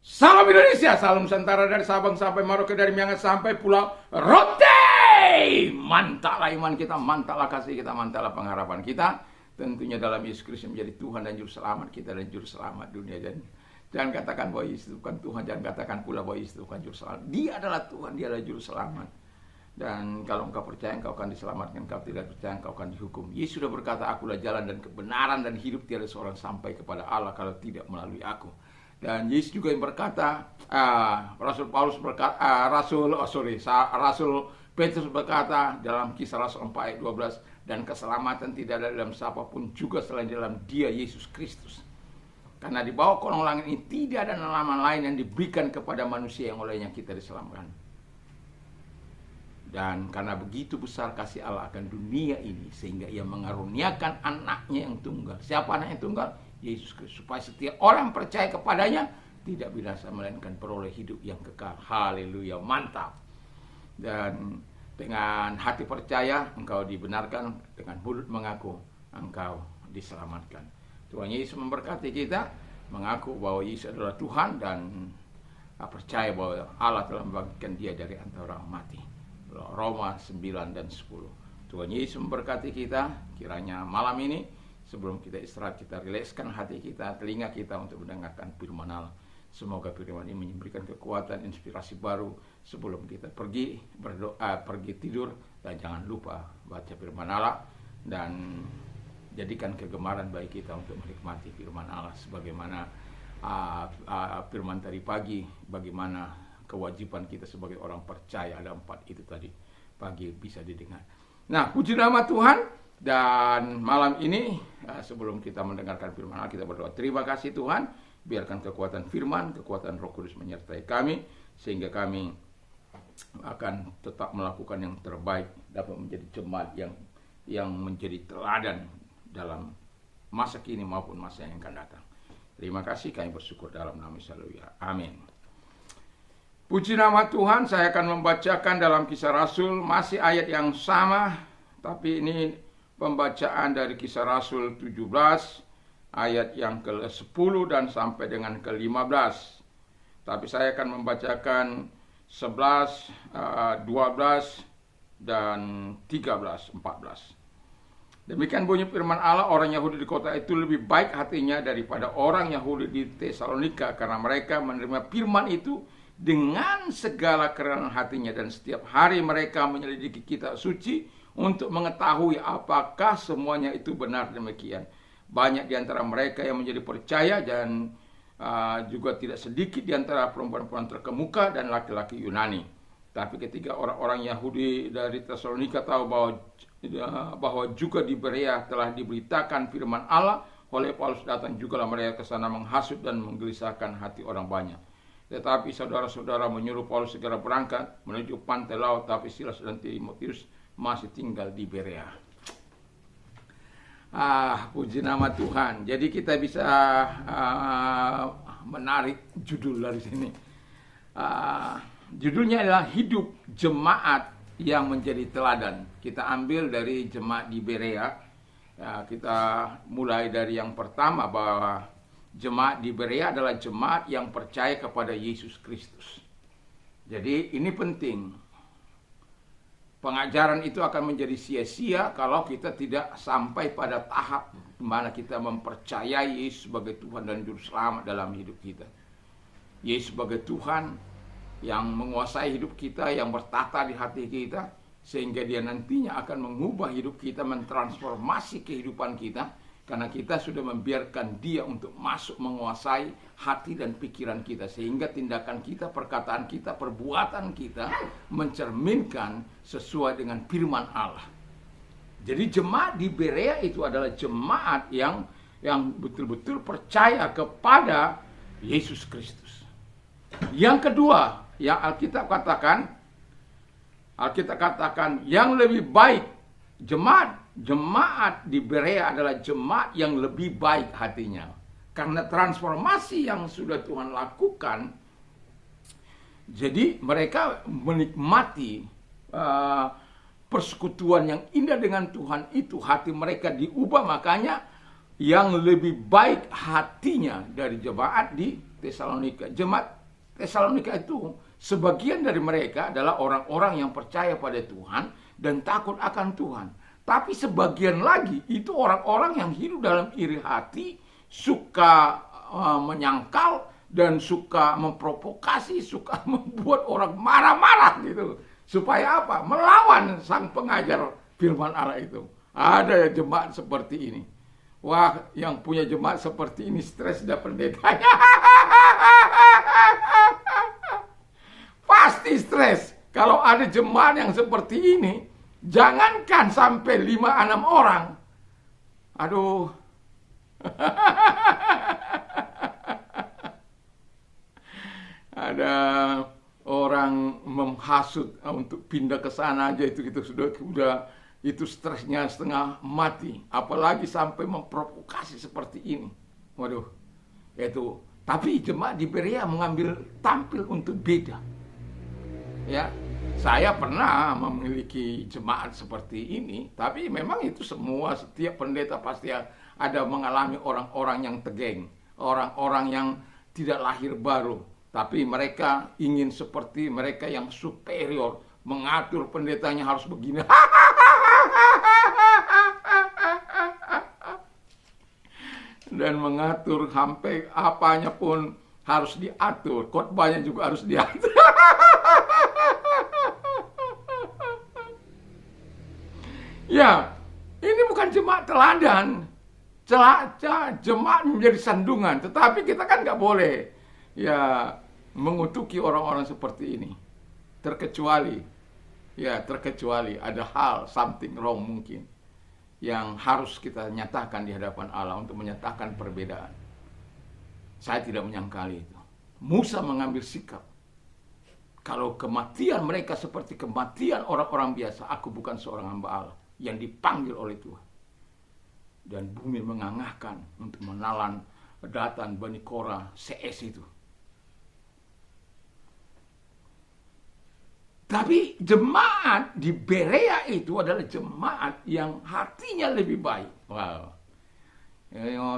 Salam Indonesia, salam Nusantara dari Sabang sampai Merauke, dari Miangas sampai Pulau Rote. Mantaplah iman kita, mantaplah kasih kita, mantaplah pengharapan kita. Tentunya dalam Yesus Kristus menjadi Tuhan dan Juru Selamat kita dan Juru Selamat dunia. Dan jangan katakan bahwa Yesus bukan Tuhan, jangan katakan pula bahwa Yesus bukan Juru Selamat. Dia adalah Tuhan, dia adalah Juru Selamat. Dan kalau engkau percaya, engkau akan diselamatkan. Kalau tidak percaya, engkau akan dihukum. Yesus sudah berkata, akulah jalan dan kebenaran dan hidup, tiada seorang sampai kepada Allah kalau tidak melalui aku. Dan Yesus juga yang berkata, Rasul Petrus berkata dalam Kisah Rasul 4 ayat 12, dan keselamatan tidak ada dalam siapapun juga selain dalam Dia Yesus Kristus. Karena di bawah kolong langit ini tidak ada nama lain yang diberikan kepada manusia yang olehnya kita diselamatkan. Dan karena begitu besar kasih Allah akan dunia ini, sehingga Ia mengaruniakan anaknya yang tunggal. Siapa anaknya yang tunggal? Yesus Kristus. Supaya setiap orang percaya kepadanya tidak binasa, melainkan peroleh hidup yang kekal. Haleluya, mantap. Dan dengan hati percaya engkau dibenarkan, dengan mulut mengaku engkau diselamatkan. Tuhan Yesus memberkati kita, mengaku bahwa Yesus adalah Tuhan dan percaya bahwa Allah telah membangkitkan Dia dari antara orang mati. Roma 9 dan 10. Tuhan Yesus memberkati kita. Kiranya malam ini sebelum kita istirahat, kita rilekskan hati kita, telinga kita untuk mendengarkan firman Allah. Semoga firman ini memberikan kekuatan, inspirasi baru sebelum kita pergi berdoa, pergi tidur. Dan jangan lupa baca firman Allah dan jadikan kegemaran bagi kita untuk menikmati firman Allah. Sebagaimana firman tadi pagi, bagaimana kewajiban kita sebagai orang percaya, ada 4 itu tadi pagi bisa didengar. Nah, puji nama Tuhan. Dan malam ini sebelum kita mendengarkan firman Allah, kita berdoa. Terima kasih Tuhan, biarkan kekuatan firman, kekuatan Roh Kudus menyertai kami, sehingga kami akan tetap melakukan yang terbaik, dapat menjadi jemaat yang menjadi teladan dalam masa kini maupun masa yang akan datang. Terima kasih, kami bersyukur dalam nama Yesus. Haleluya. Amin. Puji nama Tuhan. Saya akan membacakan dalam Kisah Rasul, masih ayat yang sama, tapi ini pembacaan dari Kisah Rasul 17 ayat yang ke-10 dan sampai dengan ke-15. Tapi saya akan membacakan 11, 12 dan 13, 14. Demikian bunyi firman Allah, orang Yahudi di kota itu lebih baik hatinya daripada orang Yahudi di Tesalonika, karena mereka menerima firman itu dengan segala kerelaan hatinya, dan setiap hari mereka menyelidiki kitab suci untuk mengetahui apakah semuanya itu benar demikian. Banyak di antara mereka yang menjadi percaya, dan juga tidak sedikit di antara perempuan-perempuan terkemuka dan laki-laki Yunani. Tapi ketika orang-orang Yahudi dari Tesalonika tahu bahwa juga di Berea telah diberitakan firman Allah oleh Paulus, datang jugalah mereka ke sana menghasut dan menggelisahkan hati orang banyak. Tetapi saudara-saudara menyuruh Paulus segera berangkat menuju pantai laut, tapi Silas dan Timotius masih tinggal di Berea. Puji nama Tuhan. Jadi kita bisa menarik judul dari sini. Judulnya adalah hidup jemaat yang menjadi teladan. Kita ambil dari jemaat di Berea. Kita mulai dari yang pertama, bahwa jemaat di Berea adalah jemaat yang percaya kepada Yesus Kristus. Jadi ini penting. Pengajaran itu akan menjadi sia-sia kalau kita tidak sampai pada tahap di mana kita mempercayai Yesus sebagai Tuhan dan Juru Selamat dalam hidup kita. Yesus sebagai Tuhan yang menguasai hidup kita, yang bertata di hati kita, sehingga Dia nantinya akan mengubah hidup kita, mentransformasi kehidupan kita, karena kita sudah membiarkan Dia untuk masuk menguasai hati dan pikiran kita, sehingga tindakan kita, perkataan kita, perbuatan kita mencerminkan sesuai dengan firman Allah. Jadi jemaat di Berea itu adalah jemaat yang betul-betul percaya kepada Yesus Kristus. Yang kedua, yang Alkitab katakan yang lebih baik, jemaat di Berea adalah jemaat yang lebih baik hatinya. Karena transformasi yang sudah Tuhan lakukan, jadi mereka menikmati persekutuan yang indah dengan Tuhan itu. Hati mereka diubah, makanya yang lebih baik hatinya dari jemaat di Tesalonika. Jemaat Tesalonika itu sebagian dari mereka adalah orang-orang yang percaya pada Tuhan dan takut akan Tuhan. Tapi sebagian lagi itu orang-orang yang hidup dalam iri hati, suka menyangkal dan suka memprovokasi, suka membuat orang marah-marah gitu. Supaya apa? Melawan sang pengajar firman Allah itu. Ada jemaat seperti ini. Wah, yang punya jemaat seperti ini stres dah pendetanya. Pasti stres. Kalau ada jemaat yang seperti ini, jangankan sampai 5-6 orang. Aduh. Ada orang menghasut untuk pindah ke sana aja itu sudah itu stresnya setengah mati, apalagi sampai memprovokasi seperti ini. Waduh, itu. Tapi jemaat di Berea mengambil tampil untuk beda. Ya, saya pernah memiliki jemaat seperti ini, tapi memang itu semua setiap pendeta pasti ada mengalami orang-orang yang tegeng, orang-orang yang tidak lahir baru, tapi mereka ingin seperti mereka yang superior, mengatur pendetanya harus begini. Dan mengatur sampai apanya pun harus diatur, khotbahnya juga harus diatur. Ya, ini bukan jemaat teladan, jemaat menjadi sandungan. Tetapi kita kan nggak boleh ya mengutuki orang-orang seperti ini. Terkecuali ada hal something wrong mungkin yang harus kita nyatakan di hadapan Allah untuk menyatakan perbedaan. Saya tidak menyangkali itu. Musa mengambil sikap. Kalau kematian mereka seperti kematian orang-orang biasa, aku bukan seorang hamba Allah yang dipanggil oleh Tuhan. Dan bumi mengangahkan untuk menalan Datan, Bani Korah, CS itu. Tapi jemaat di Berea itu adalah jemaat yang hatinya lebih baik. Wow.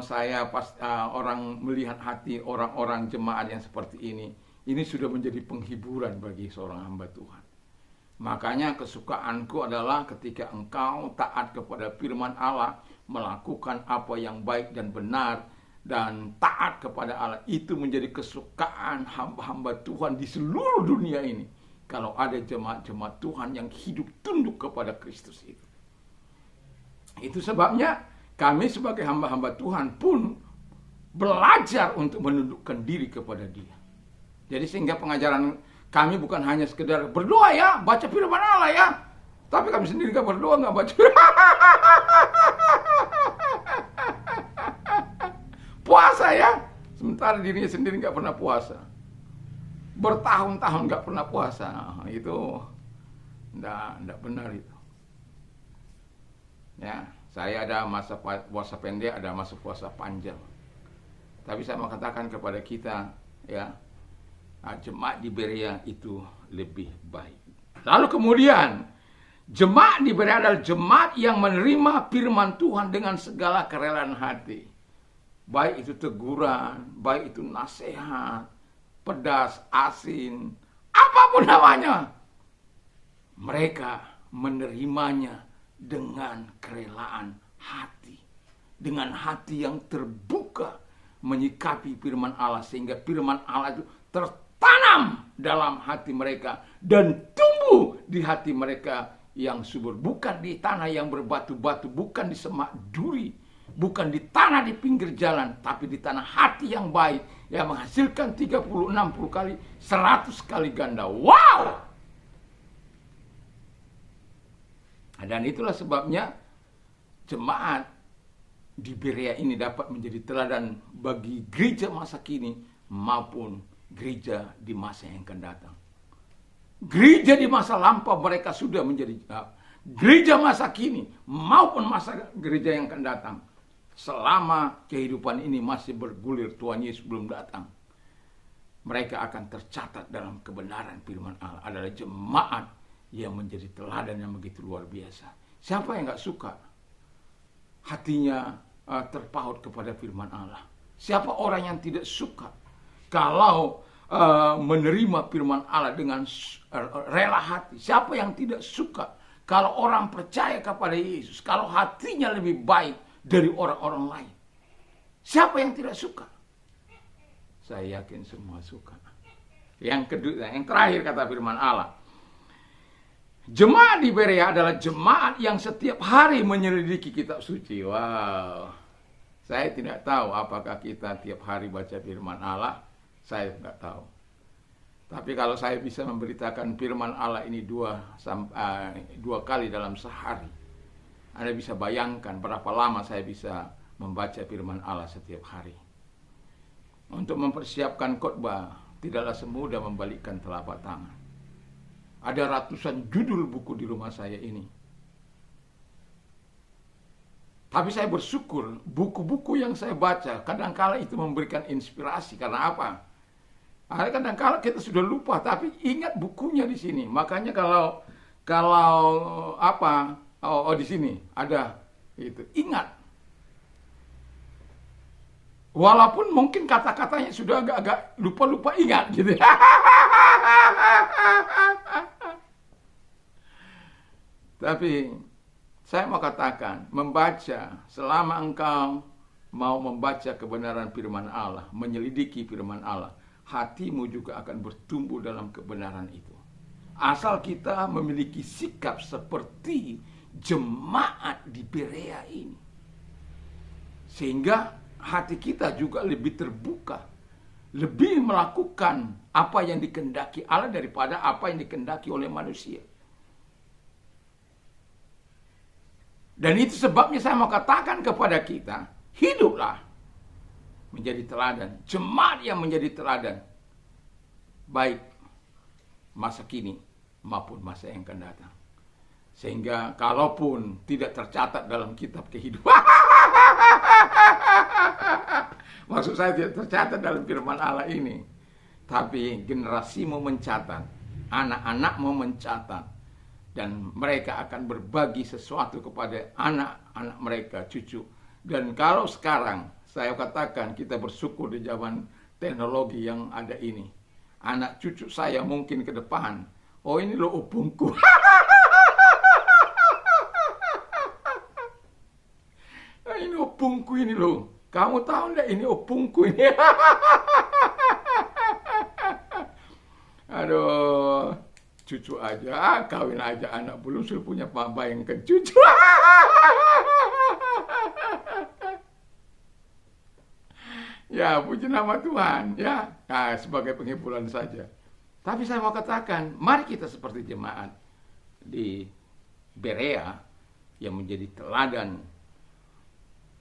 Saya pas orang melihat hati orang-orang jemaat yang seperti ini sudah menjadi penghiburan bagi seorang hamba Tuhan. Makanya kesukaanku adalah ketika engkau taat kepada firman Allah, melakukan apa yang baik dan benar, dan taat kepada Allah, itu menjadi kesukaan hamba-hamba Tuhan di seluruh dunia ini. Kalau ada jemaat-jemaat Tuhan yang hidup tunduk kepada Kristus itu. Itu sebabnya kami sebagai hamba-hamba Tuhan pun belajar untuk menundukkan diri kepada Dia. Jadi sehingga pengajaran kami bukan hanya sekedar berdoa ya, baca firman Allah ya. Tapi kami sendiri gak berdoa, gak baca. Puasa ya, sementara dirinya sendiri gak pernah puasa. Bertahun-tahun gak pernah puasa. Nah, itu enggak benar itu. Ya, saya ada masa puasa pendek, ada masa puasa panjang. Tapi saya mau katakan kepada kita, ya, jemaat di Berea itu lebih baik. Lalu kemudian, jemaat di Berea adalah jemaat yang menerima firman Tuhan dengan segala kerelaan hati. Baik itu teguran, baik itu nasihat, pedas, asin, apapun namanya. Mereka menerimanya dengan kerelaan hati. Dengan hati yang terbuka menyikapi firman Allah. Sehingga firman Allah itu tertanam dalam hati mereka. Dan tumbuh di hati mereka yang subur. Bukan di tanah yang berbatu-batu. Bukan di semak duri. Bukan di tanah di pinggir jalan, tapi di tanah hati yang baik, yang menghasilkan 30, 60 kali, 100 kali ganda. Wow! Dan itulah sebabnya jemaat di Berea ini dapat menjadi teladan bagi gereja masa kini maupun gereja di masa yang akan datang. Gereja di masa lampau mereka sudah menjadi gereja masa kini maupun masa gereja yang akan datang. Selama kehidupan ini masih bergulir, Tuhan Yesus belum datang, mereka akan tercatat dalam kebenaran firman Allah. Adalah jemaat yang menjadi teladan yang begitu luar biasa. Siapa yang gak suka hatinya terpaut kepada firman Allah? Siapa orang yang tidak suka kalau menerima firman Allah dengan rela hati. Siapa yang tidak suka kalau orang percaya kepada Yesus, kalau hatinya lebih baik dari orang-orang lain? Siapa yang tidak suka? Saya yakin semua suka. Yang kedua, yang terakhir kata firman Allah, jemaat di Berea adalah jemaat yang setiap hari menyelidiki kitab suci. Wow. Saya tidak tahu apakah kita tiap hari baca firman Allah. Saya tidak tahu. Tapi kalau saya bisa memberitakan firman Allah ini dua kali dalam sehari, Anda bisa bayangkan berapa lama saya bisa membaca firman Allah setiap hari. Untuk mempersiapkan khotbah tidaklah semudah membalikkan telapak tangan. Ada ratusan judul buku di rumah saya ini. Tapi saya bersyukur buku-buku yang saya baca kadangkala itu memberikan inspirasi. Karena apa? Kadang-kala kita sudah lupa, tapi ingat bukunya di sini. Makanya kalau apa? Di sini ada itu. Ingat. Walaupun mungkin kata-katanya sudah agak-agak lupa-lupa, ingat gitu. Tapi saya mau katakan, membaca, selama engkau mau membaca kebenaran firman Allah, menyelidiki firman Allah, hatimu juga akan bertumbuh dalam kebenaran itu. Asal kita memiliki sikap seperti jemaat di Berea ini. Sehingga hati kita juga lebih terbuka. Lebih melakukan apa yang dikehendaki Allah daripada apa yang dikehendaki oleh manusia. Dan itu sebabnya saya mau katakan kepada kita, hiduplah menjadi teladan, jemaat yang menjadi teladan, baik masa kini maupun masa yang akan datang. Sehingga kalaupun tidak tercatat dalam kitab kehidupan, maksud saya tidak tercatat dalam firman Allah ini, tapi generasimu mencatat, anak-anakmu mencatat, dan mereka akan berbagi sesuatu kepada anak-anak mereka, cucu. Dan kalau sekarang saya katakan kita bersyukur di zaman teknologi yang ada ini. Anak cucu saya mungkin ke depan, oh ini loh opungku. Ini opungku ini loh. Kamu tahu enggak ini opungku ini? Aduh, cucu aja, kawin aja anak belum sudah punya bayangkan cucu. Ya, puji nama Tuhan, ya. Nah, sebagai penghiburan saja. Tapi saya mau katakan, mari kita seperti jemaat di Berea yang menjadi teladan,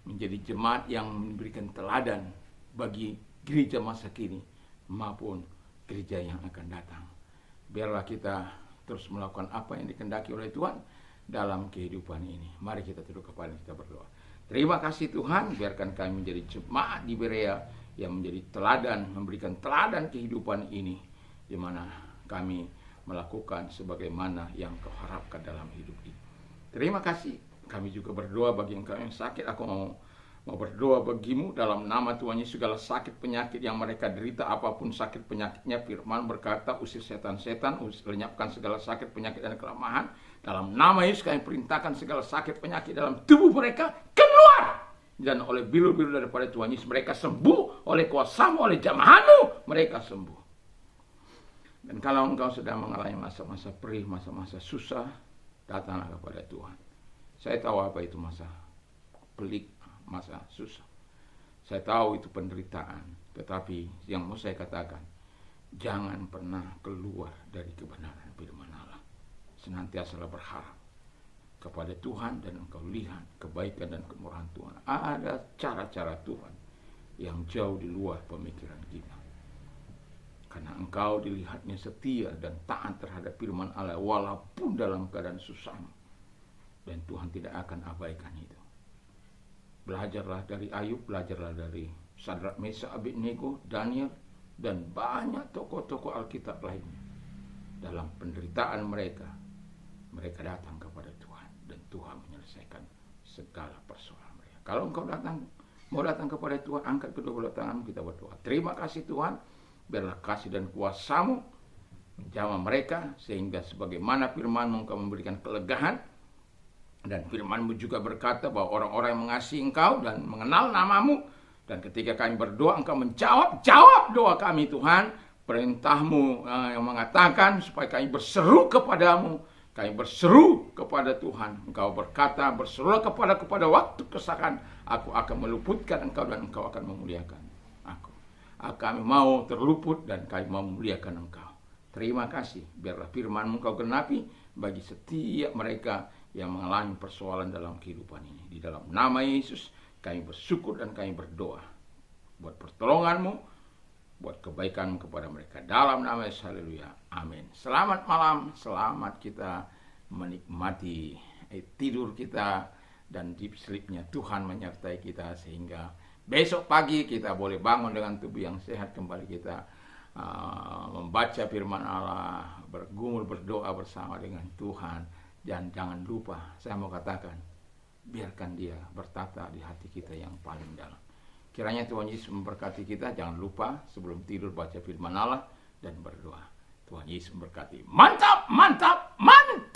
menjadi jemaat yang memberikan teladan bagi gereja masa kini maupun gereja yang akan datang. Biarlah kita terus melakukan apa yang dikehendaki oleh Tuhan dalam kehidupan ini. Mari kita tunduk kepala kita berdoa. Terima kasih Tuhan, biarkan kami menjadi jemaat di Berea yang menjadi teladan, memberikan teladan kehidupan ini, di mana kami melakukan sebagaimana yang Kau harapkan dalam hidup ini. Terima kasih, kami juga berdoa bagi engkau yang sakit. Aku mau berdoa bagimu dalam nama Tuhan Yesus, segala sakit penyakit yang mereka derita, apapun sakit penyakitnya, firman berkata, usir setan-setan, lenyapkan segala sakit penyakit dan kelemahan. Dalam nama Yesus kami perintahkan segala sakit penyakit dalam tubuh mereka keluar. Dan oleh bilu-bilu daripada Tuhan Yesus mereka sembuh, oleh kuasamu, oleh jamahanmu mereka sembuh. Dan kalau engkau sedang mengalami masa-masa perih, masa-masa susah, datanglah kepada Tuhan. Saya tahu apa itu masa pelik, masa susah. Saya tahu itu penderitaan. Tetapi yang mau saya katakan, jangan pernah keluar dari kebenaran firman Allah. Senantiasalah berharap kepada Tuhan dan engkau lihat kebaikan dan kemurahan Tuhan. Ada cara-cara Tuhan yang jauh di luar pemikiran kita. Karena engkau dilihatnya setia dan taat terhadap firman Allah walaupun dalam keadaan susah. Dan Tuhan tidak akan abaikan itu. Belajarlah dari Ayub, belajarlah dari Sadrak, Mesak, Abednego, Daniel, dan banyak tokoh-tokoh Alkitab lainnya. Dalam penderitaan mereka, mereka datang kepada Tuhan. Dan Tuhan menyelesaikan segala persoalan mereka. Kalau engkau mau datang kepada Tuhan, angkat kedua belah tanganmu, kita berdoa. Terima kasih Tuhan, biarlah kasih dan kuasa-Mu menjamah mereka, sehingga sebagaimana firman-Mu Engkau memberikan kelegaan, dan firman-Mu juga berkata bahwa orang-orang yang mengasihi Engkau dan mengenal nama-Mu, dan ketika kami berdoa Engkau menjawab doa kami Tuhan. Perintah-Mu yang mengatakan supaya kami berseru kepadamu, kami berseru kepada Tuhan. Engkau berkata, berserulah kepada waktu kesakan, aku akan meluputkan engkau dan engkau akan memuliakan aku. Kami mau terluput dan kami mau memuliakan engkau. Terima kasih, biarlah firman-Mu Engkau genapi bagi setiap mereka yang mengalami persoalan dalam kehidupan ini. Di dalam nama Yesus kami bersyukur dan kami berdoa buat pertolongan-Mu, buat kebaikan kepada mereka. Dalam nama Yesus, haleluya. Amin. Selamat malam, selamat kita menikmati tidur kita, dan deep sleep-nya Tuhan menyertai kita, sehingga besok pagi kita boleh bangun dengan tubuh yang sehat kembali. Kita membaca firman Allah, bergumul, berdoa bersama dengan Tuhan. Dan jangan lupa, saya mau katakan, biarkan Dia bertata di hati kita yang paling dalam. Kiranya Tuhan Yesus memberkati kita. Jangan lupa sebelum tidur baca firman Allah dan berdoa. Tuhan Yesus memberkati. Mantap, mantap, mantap.